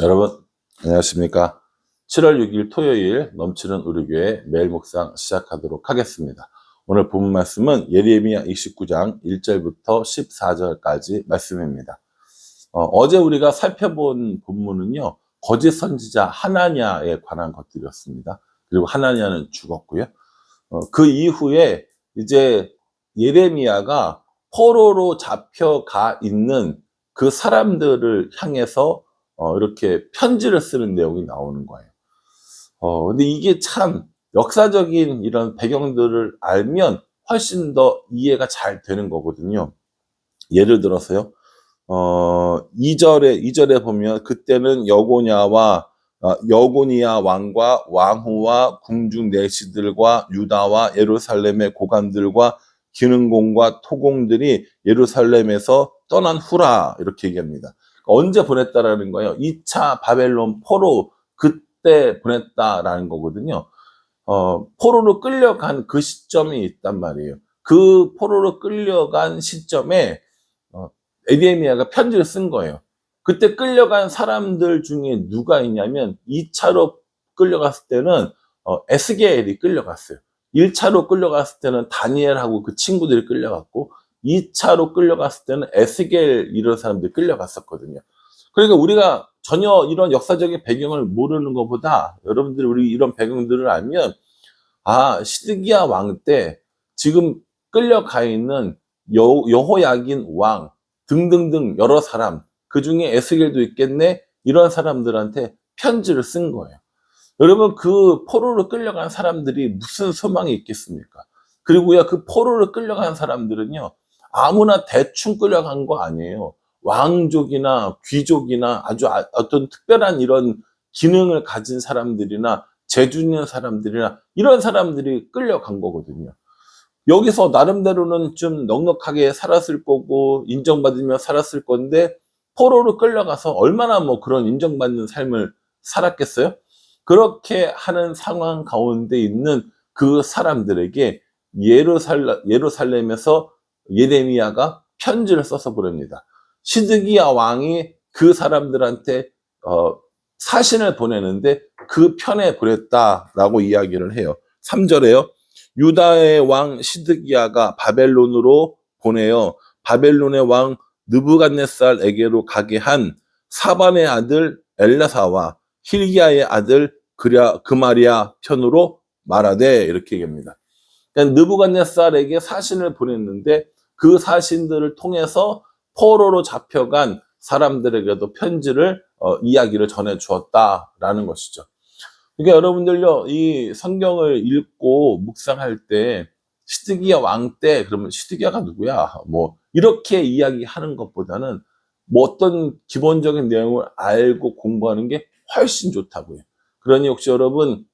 여러분 안녕하십니까. 7월 6일 토요일 넘치는 우리 교회 매일 묵상 시작하도록 하겠습니다. 오늘 본문 말씀은 예레미야 29장 1절부터 14절까지 말씀입니다. 어제 우리가 살펴본 본문은요, 거짓 선지자 하나냐에 관한 것들이었습니다. 그리고 하나냐는 죽었고요. 그 이후에 이제 예레미야가 포로로 잡혀가 있는 그 사람들을 향해서 이렇게 편지를 쓰는 내용이 나오는 거예요. 근데 이게 참 역사적인 이런 배경들을 알면 훨씬 더 이해가 잘 되는 거거든요. 예를 들어서요, 2절에 보면 그때는 여고니아 왕과 왕후와 궁중 내시들과 유다와 예루살렘의 고관들과 기능공과 토공들이 예루살렘에서 떠난 후라 이렇게 얘기합니다. 언제 보냈다라는 거예요? 2차 바벨론 포로 그때 보냈다라는 거거든요. 포로로 끌려간 그 시점이 있단 말이에요. 그 포로로 끌려간 시점에 예레미야가 편지를 쓴 거예요. 그때 끌려간 사람들 중에 누가 있냐면 2차로 끌려갔을 때는 에스겔이 끌려갔어요. 1차로 끌려갔을 때는 다니엘하고 그 친구들이 끌려갔고 2차로 끌려갔을 때는 에스겔 이런 사람들이 끌려갔었거든요. 그러니까 우리가 전혀 이런 역사적인 배경을 모르는 것보다 여러분들이 우리 이런 배경들을 알면 시드기야 왕 때 지금 끌려가 있는 여호야긴 왕 등등등 여러 사람, 그 중에 에스겔도 있겠네, 이런 사람들한테 편지를 쓴 거예요. 여러분, 그 포로로 끌려간 사람들이 무슨 소망이 있겠습니까? 그리고요, 그 포로로 끌려간 사람들은요, 아무나 대충 끌려간 거 아니에요. 왕족이나 귀족이나 아주 어떤 특별한 이런 기능을 가진 사람들이나 재주 있는 사람들이나 이런 사람들이 끌려간 거거든요. 여기서 나름대로는 좀 넉넉하게 살았을 거고 인정받으며 살았을 건데 포로로 끌려가서 얼마나 뭐 그런 인정받는 삶을 살았겠어요? 그렇게 하는 상황 가운데 있는 그 사람들에게 예루살렘에서 예레미야가 편지를 써서 보냅니다. 시드기야 왕이 그 사람들한테 사신을 보내는데 그 편에 보냈다라고 이야기를 해요. 3절에요. 유다의 왕 시드기야가 바벨론으로 보내어 바벨론의 왕 느부갓네살에게로 가게 한 사반의 아들 엘라사와 힐기야의 아들 그마리아 편으로 말하되, 이렇게 얘기합니다. 그러니까 느부갓네살에게 사신을 보냈는데 그 사신들을 통해서 포로로 잡혀간 사람들에게도 편지를 이야기를 전해 주었다라는 것이죠. 그러니까 여러분들요, 이 성경을 읽고 묵상할 때 시드기야 왕 때 그러면 시드기야가 누구야? 뭐 이렇게 이야기하는 것보다는 뭐 어떤 기본적인 내용을 알고 공부하는 게 훨씬 좋다고요. 그러니 혹시 여러분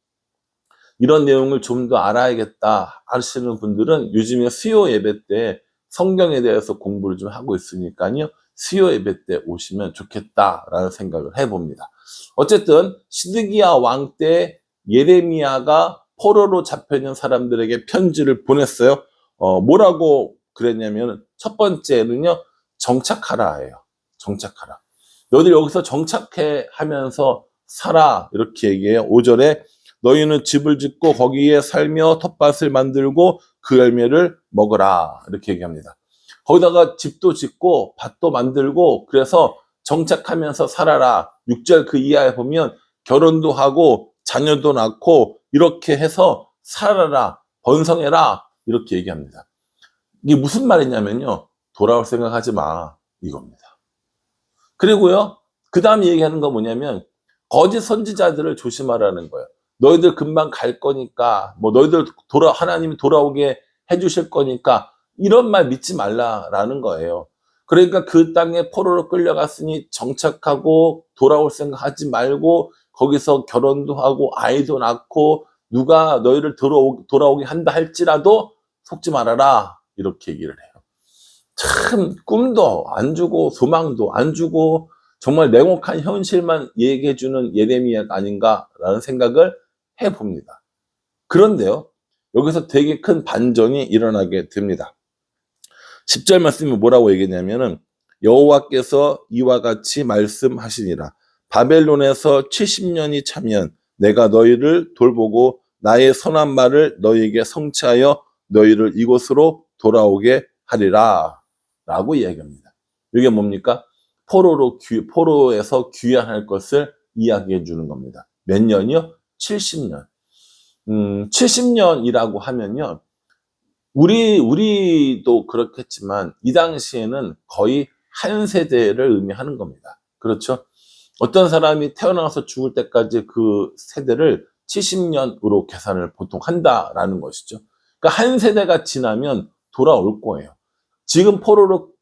이런 내용을 좀 더 알아야겠다 하시는 분들은 요즘에 수요 예배 때 성경에 대해서 공부를 좀 하고 있으니까요, 수요 예배 때 오시면 좋겠다라는 생각을 해봅니다. 어쨌든 시드기야 왕 때 예레미야가 포로로 잡혀있는 사람들에게 편지를 보냈어요. 뭐라고 그랬냐면 첫 번째는요, 정착하라예요. 정착하라. 너희들 여기서 정착해 하면서 살아, 이렇게 얘기해요. 5절에 너희는 집을 짓고 거기에 살며 텃밭을 만들고 그 열매를 먹으라, 이렇게 얘기합니다. 거기다가 집도 짓고 밭도 만들고 그래서 정착하면서 살아라. 6절 그 이하에 보면 결혼도 하고 자녀도 낳고 이렇게 해서 살아라, 번성해라, 이렇게 얘기합니다. 이게 무슨 말이냐면요, 돌아올 생각하지 마, 이겁니다. 그리고요, 그 다음에 얘기하는 건 뭐냐면 거짓 선지자들을 조심하라는 거예요. 너희들 금방 갈 거니까, 뭐 너희들 하나님이 돌아오게 해주실 거니까 이런 말 믿지 말라라는 거예요. 그러니까 그 땅에 포로로 끌려갔으니 정착하고 돌아올 생각 하지 말고 거기서 결혼도 하고 아이도 낳고 누가 너희를 돌아오게 한다 할지라도 속지 말아라, 이렇게 얘기를 해요. 참 꿈도 안 주고 소망도 안 주고 정말 냉혹한 현실만 얘기해주는 예레미야가 아닌가라는 생각을 해봅니다. 그런데요, 여기서 되게 큰 반전이 일어나게 됩니다. 10절 말씀이 뭐라고 얘기했냐면은 여호와께서 이와 같이 말씀하시니라. 바벨론에서 70년이 차면 내가 너희를 돌보고 나의 선한 말을 너희에게 성취하여 너희를 이곳으로 돌아오게 하리라 라고 이야기합니다. 이게 뭡니까? 포로에서 귀환할 것을 이야기해 주는 겁니다. 몇 년이요? 70년. 70년이라고 하면요. 우리도 그렇겠지만 이 당시에는 거의 한 세대를 의미하는 겁니다. 그렇죠? 어떤 사람이 태어나서 죽을 때까지 그 세대를 70년으로 계산을 보통 한다라는 것이죠. 그러니까 한 세대가 지나면 돌아올 거예요. 지금 포로로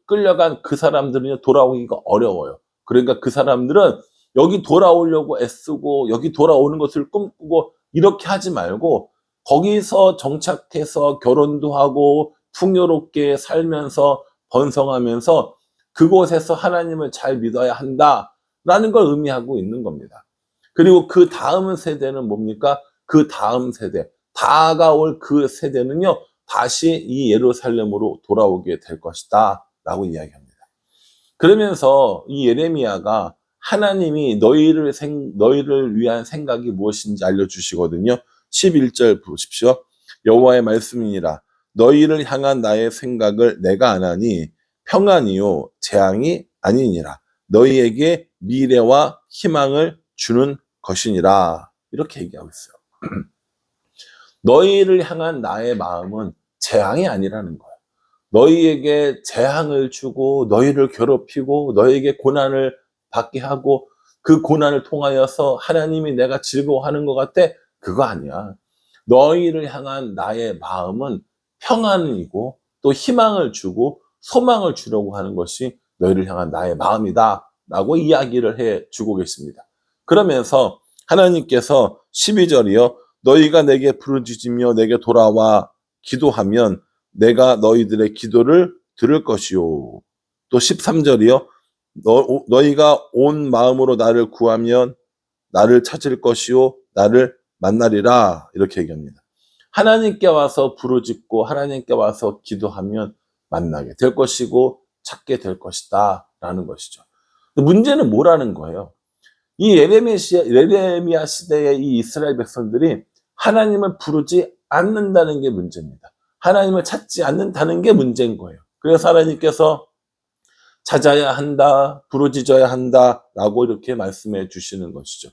끌려간 그 사람들은 돌아오기가 어려워요. 그러니까 그 사람들은 여기 돌아오려고 애쓰고 여기 돌아오는 것을 꿈꾸고 이렇게 하지 말고 거기서 정착해서 결혼도 하고 풍요롭게 살면서 번성하면서 그곳에서 하나님을 잘 믿어야 한다라는 걸 의미하고 있는 겁니다. 그리고 그 다음 세대는 뭡니까? 그 다음 세대, 다가올 그 세대는요, 다시 이 예루살렘으로 돌아오게 될 것이다 라고 이야기합니다. 그러면서 이 예레미야가 하나님이 너희를 위한 생각이 무엇인지 알려주시거든요. 11절 보십시오. 여호와의 말씀이니라. 너희를 향한 나의 생각을 내가 아나니 평안이요 재앙이 아니니라. 너희에게 미래와 희망을 주는 것이니라. 이렇게 얘기하고 있어요. 너희를 향한 나의 마음은 재앙이 아니라는 거예요. 너희에게 재앙을 주고 너희를 괴롭히고 너희에게 고난을 받게 하고 그 고난을 통하여서 하나님이 내가 즐거워하는 것 같아? 그거 아니야. 너희를 향한 나의 마음은 평안이고 또 희망을 주고 소망을 주려고 하는 것이 너희를 향한 나의 마음이다 라고 이야기를 해주고 계십니다. 그러면서 하나님께서 12절이요. 너희가 내게 부르짖으며 내게 돌아와 기도하면 내가 너희들의 기도를 들을 것이요. 또 13절이요. 너희가 온 마음으로 나를 구하면 나를 찾을 것이요. 나를 만나리라. 이렇게 얘기합니다. 하나님께 와서 부르짖고 하나님께 와서 기도하면 만나게 될 것이고 찾게 될 것이다 라는 것이죠. 문제는 뭐라는 거예요? 이 예레미야 시대의 이 이스라엘 백성들이 하나님을 부르지 않는다는 게 문제입니다. 하나님을 찾지 않는다는 게 문제인 거예요. 그래서 하나님께서 찾아야 한다, 부르짖어야 한다 라고 이렇게 말씀해 주시는 것이죠.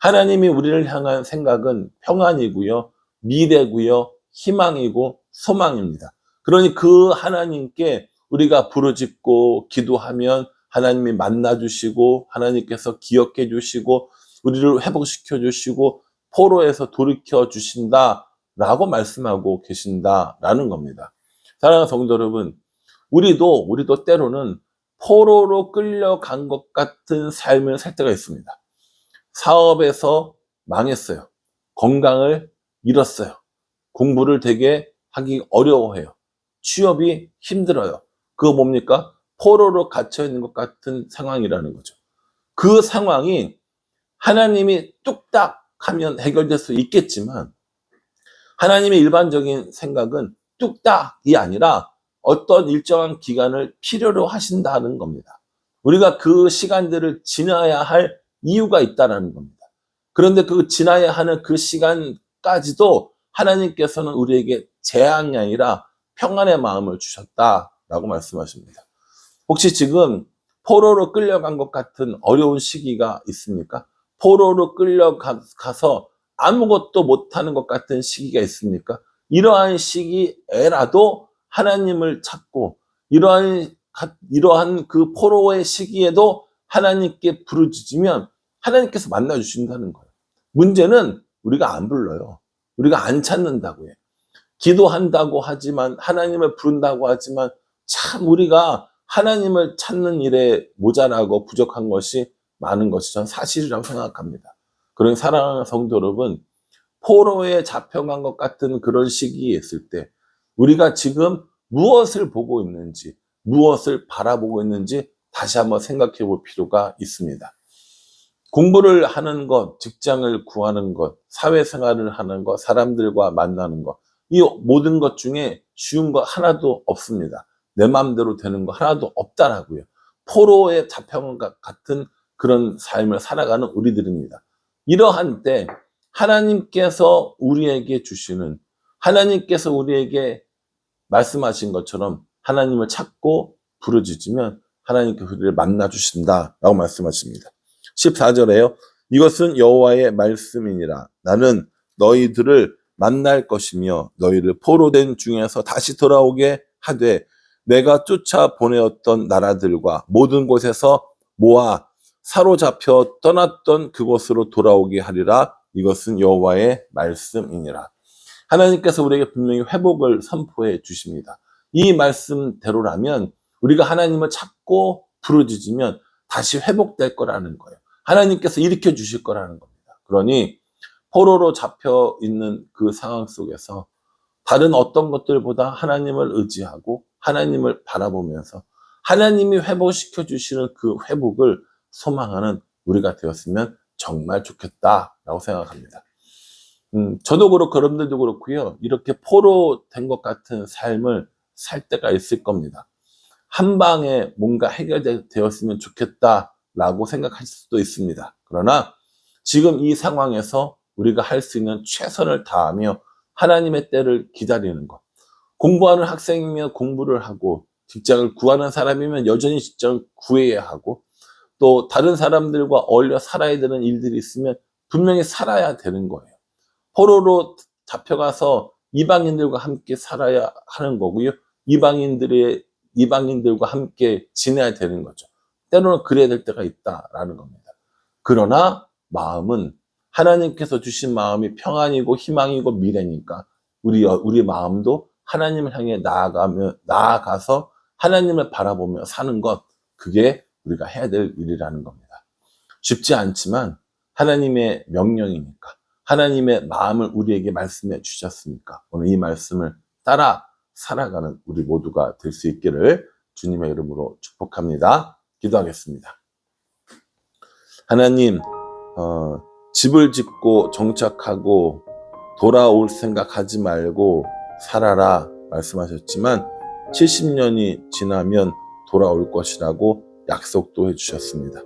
하나님이 우리를 향한 생각은 평안이고요, 미래고요, 희망이고 소망입니다. 그러니 그 하나님께 우리가 부르짖고 기도하면 하나님이 만나주시고 하나님께서 기억해 주시고 우리를 회복시켜 주시고 포로에서 돌이켜 주신다라고 말씀하고 계신다라는 겁니다. 사랑하는 성도 여러분, 우리도 때로는 포로로 끌려간 것 같은 삶을 살 때가 있습니다. 사업에서 망했어요. 건강을 잃었어요. 공부를 되게 하기 어려워해요. 취업이 힘들어요. 그거 뭡니까? 포로로 갇혀 있는 것 같은 상황이라는 거죠. 그 상황이 하나님이 뚝딱 하면 해결될 수 있겠지만 하나님의 일반적인 생각은 뚝딱이 아니라 어떤 일정한 기간을 필요로 하신다는 겁니다. 우리가 그 시간들을 지나야 할 이유가 있다는 겁니다. 그런데 그 지나야 하는 그 시간까지도 하나님께서는 우리에게 재앙이 아니라 평안의 마음을 주셨다라고 말씀하십니다. 혹시 지금 포로로 끌려간 것 같은 어려운 시기가 있습니까? 포로로 끌려가서 아무것도 못하는 것 같은 시기가 있습니까? 이러한 시기에라도 하나님을 찾고 이러한 그 포로의 시기에도 하나님께 부르짖으면 하나님께서 만나주신다는 거예요. 문제는 우리가 안 불러요. 우리가 안 찾는다고 해요. 기도한다고 하지만 하나님을 부른다고 하지만 참 우리가 하나님을 찾는 일에 모자라고 부족한 것이 많은 것이 전 사실이라고 생각합니다. 그런 사랑하는 성도 여러분, 포로에 잡혀간 것 같은 그런 시기에 있을 때 우리가 지금 무엇을 보고 있는지, 무엇을 바라보고 있는지 다시 한번 생각해 볼 필요가 있습니다. 공부를 하는 것, 직장을 구하는 것, 사회생활을 하는 것, 사람들과 만나는 것, 이 모든 것 중에 쉬운 거 하나도 없습니다. 내 마음대로 되는 거 하나도 없다라고요. 포로에 잡혀간 것 같은 그런 삶을 살아가는 우리들입니다. 이러한 때 하나님께서 우리에게 주시는, 하나님께서 우리에게 말씀하신 것처럼 하나님을 찾고 부르짖으면 하나님께서 우리를 만나주신다라고 말씀하십니다. 14절에요. 이것은 여호와의 말씀이니라. 나는 너희들을 만날 것이며 너희를 포로된 중에서 다시 돌아오게 하되 내가 쫓아 보내었던 나라들과 모든 곳에서 모아 사로잡혀 떠났던 그곳으로 돌아오게 하리라. 이것은 여호와의 말씀이니라. 하나님께서 우리에게 분명히 회복을 선포해 주십니다. 이 말씀대로라면 우리가 하나님을 찾고 부르짖으면 다시 회복될 거라는 거예요. 하나님께서 일으켜 주실 거라는 겁니다. 그러니 포로로 잡혀 있는 그 상황 속에서 다른 어떤 것들보다 하나님을 의지하고 하나님을 바라보면서 하나님이 회복시켜 주시는 그 회복을 소망하는 우리가 되었으면 정말 좋겠다라고 생각합니다. 저도 그렇고 여러분들도 그렇고요. 이렇게 포로 된 것 같은 삶을 살 때가 있을 겁니다. 한 방에 뭔가 해결되었으면 좋겠다라고 생각할 수도 있습니다. 그러나 지금 이 상황에서 우리가 할 수 있는 최선을 다하며 하나님의 때를 기다리는 것. 공부하는 학생이면 공부를 하고 직장을 구하는 사람이면 여전히 직장을 구해야 하고 또 다른 사람들과 어울려 살아야 되는 일들이 있으면 분명히 살아야 되는 거예요. 포로로 잡혀가서 이방인들과 함께 살아야 하는 거고요. 이방인들과 함께 지내야 되는 거죠. 때로는 그래야 될 때가 있다라는 겁니다. 그러나 마음은 하나님께서 주신 마음이 평안이고 희망이고 미래니까 우리 마음도 하나님을 향해 나아가서 하나님을 바라보며 사는 것, 그게 우리가 해야 될 일이라는 겁니다. 쉽지 않지만 하나님의 명령이니까, 하나님의 마음을 우리에게 말씀해 주셨으니까 오늘 이 말씀을 따라 살아가는 우리 모두가 될 수 있기를 주님의 이름으로 축복합니다. 기도하겠습니다. 하나님, 집을 짓고 정착하고 돌아올 생각하지 말고 살아라 말씀하셨지만 70년이 지나면 돌아올 것이라고 약속도 해주셨습니다.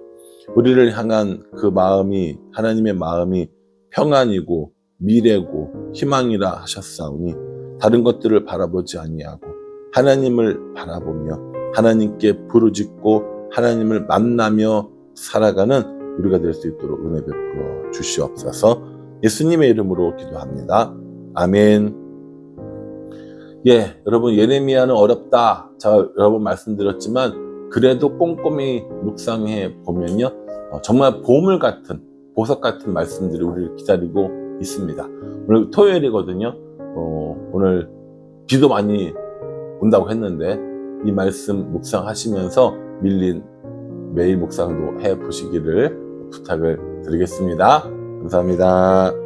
우리를 향한 그 마음이, 하나님의 마음이 평안이고 미래고 희망이라 하셨사오니 다른 것들을 바라보지 아니하고 하나님을 바라보며 하나님께 부르짖고 하나님을 만나며 살아가는 우리가 될 수 있도록 은혜 베풀어 주시옵소서. 예수님의 이름으로 기도합니다. 아멘. 여러분, 예레미야는 어렵다. 제가 여러 번 말씀드렸지만 그래도 꼼꼼히 묵상해 보면요, 정말 보물 같은, 보석 같은 말씀들이 우리를 기다리고 있습니다. 오늘 토요일이거든요. 오늘 비도 많이 온다고 했는데 이 말씀 묵상하시면서 밀린 매일 묵상도 해 보시기를 부탁을 드리겠습니다. 감사합니다.